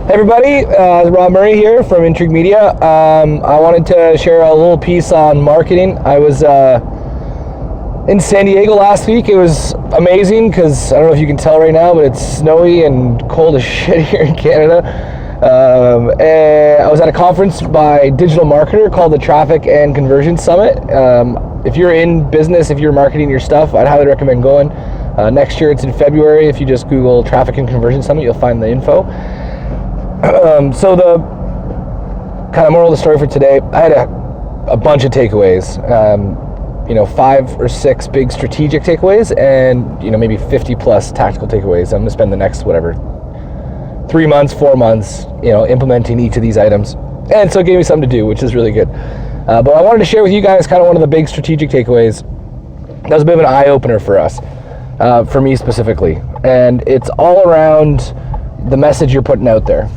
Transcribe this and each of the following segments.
Hey everybody, Rob Murray here from Intrigue Media. I wanted to share a little piece on marketing. I was in San Diego last week. It was amazing because I don't know if you can tell right now, but it's snowy and cold as shit here in Canada. And I was at a conference by Digital Marketer called the Traffic and Conversion Summit. If you're in business, if you're marketing your stuff, I'd highly recommend going. Next year it's in February. If you just Google Traffic and Conversion Summit, you'll find the info. So the kind of moral of the story for today, I had a bunch of takeaways, 5 or 6 big strategic takeaways and, maybe 50 plus tactical takeaways. I'm going to spend the next, 3 months, 4 months, implementing each of these items. And so it gave me something to do, which is really good. But I wanted to share with you guys kind of one of the big strategic takeaways. That was a bit of an eye-opener for us, for me specifically. And it's all around the message you're putting out there.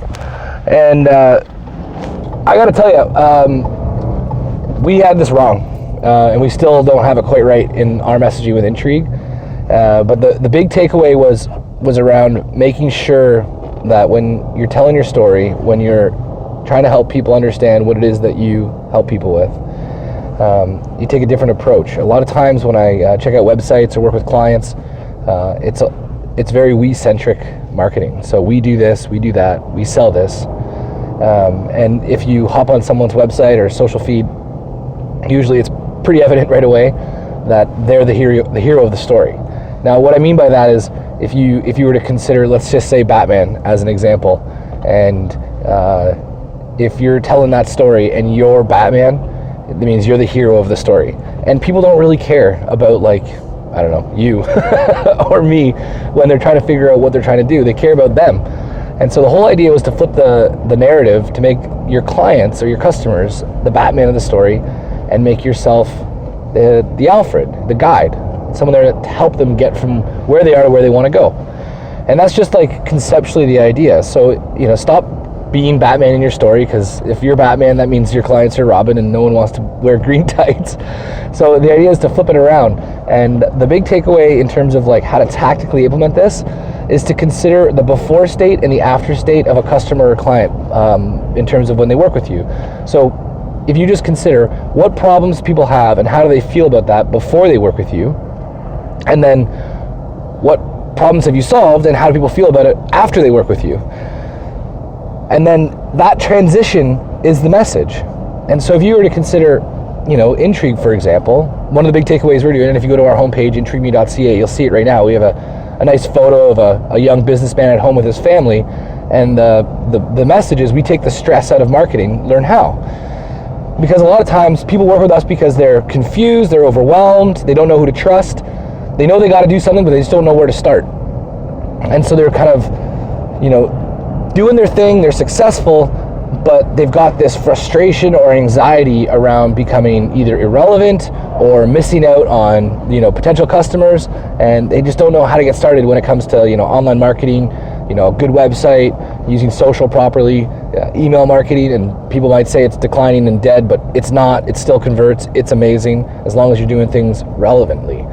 And I got to tell you, we had this wrong, and we still don't have it quite right in our messaging with Intrigue. But the big takeaway was around making sure that when you're telling your story, when you're trying to help people understand what it is that you help people with, you take a different approach. A lot of times when I check out websites or work with clients, it's very we-centric marketing. So we do this, we do that, we sell this. And if you hop on someone's website or social feed, usually it's pretty evident right away that they're the hero of the story. Now, what I mean by that is if you were to consider, let's just say Batman as an example, and if you're telling that story and you're Batman, it means you're the hero of the story. And people don't really care about you or me when they're trying to figure out what they're trying to do. They care about them. And so the whole idea was to flip the narrative to make your clients or your customers the Batman of the story and make yourself the Alfred, the guide, someone there to help them get from where they are to where they want to go. And that's just conceptually the idea. So, stop being Batman in your story, because if you're Batman, that means your clients are Robin and no one wants to wear green tights. So the idea is to flip it around. And the big takeaway in terms of how to tactically implement this is to consider the before state and the after state of a customer or client in terms of when they work with you. So if you just consider what problems people have and how do they feel about that before they work with you, and then what problems have you solved and how do people feel about it after they work with you. And then that transition is the message. And so if you were to consider, Intrigue, for example, one of the big takeaways we're doing, and if you go to our homepage, intrigueme.ca, you'll see it right now. We have a nice photo of a young businessman at home with his family. And the message is we take the stress out of marketing, learn how. Because a lot of times people work with us because they're confused, they're overwhelmed, they don't know who to trust. They know they got to do something, but they just don't know where to start. And so they're kind of, doing their thing, they're successful, but they've got this frustration or anxiety around becoming either irrelevant or missing out on, potential customers, and they just don't know how to get started when it comes to, online marketing, a good website, using social properly, email marketing, and people might say it's declining and dead, but it's not. It still converts. It's amazing as long as you're doing things relevantly.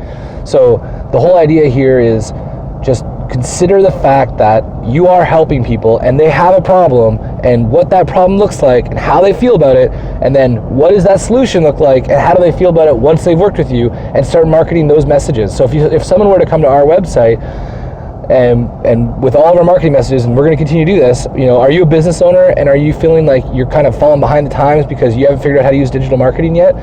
So the whole idea here is just consider the fact that you are helping people and they have a problem, and what that problem looks like and how they feel about it, and then what does that solution look like and how do they feel about it once they've worked with you, and start marketing those messages. So if someone were to come to our website and with all of our marketing messages, and we're going to continue to do this, are you a business owner and are you feeling like you're kind of falling behind the times because you haven't figured out how to use digital marketing yet?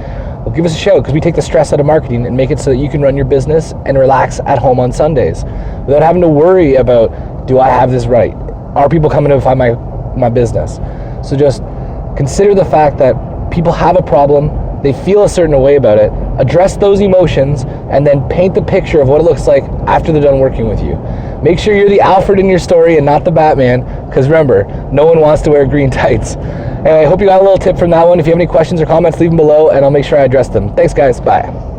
Well, give us a shout, because we take the stress out of marketing and make it so that you can run your business and relax at home on Sundays without having to worry about, do I have this right? Are people coming to find my business? So just consider the fact that people have a problem, they feel a certain way about it, address those emotions, and then paint the picture of what it looks like after they're done working with you. Make sure you're the Alfred in your story and not the Batman, because remember, no one wants to wear green tights. And I hope you got a little tip from that one. If you have any questions or comments, leave them below and I'll make sure I address them. Thanks guys, bye.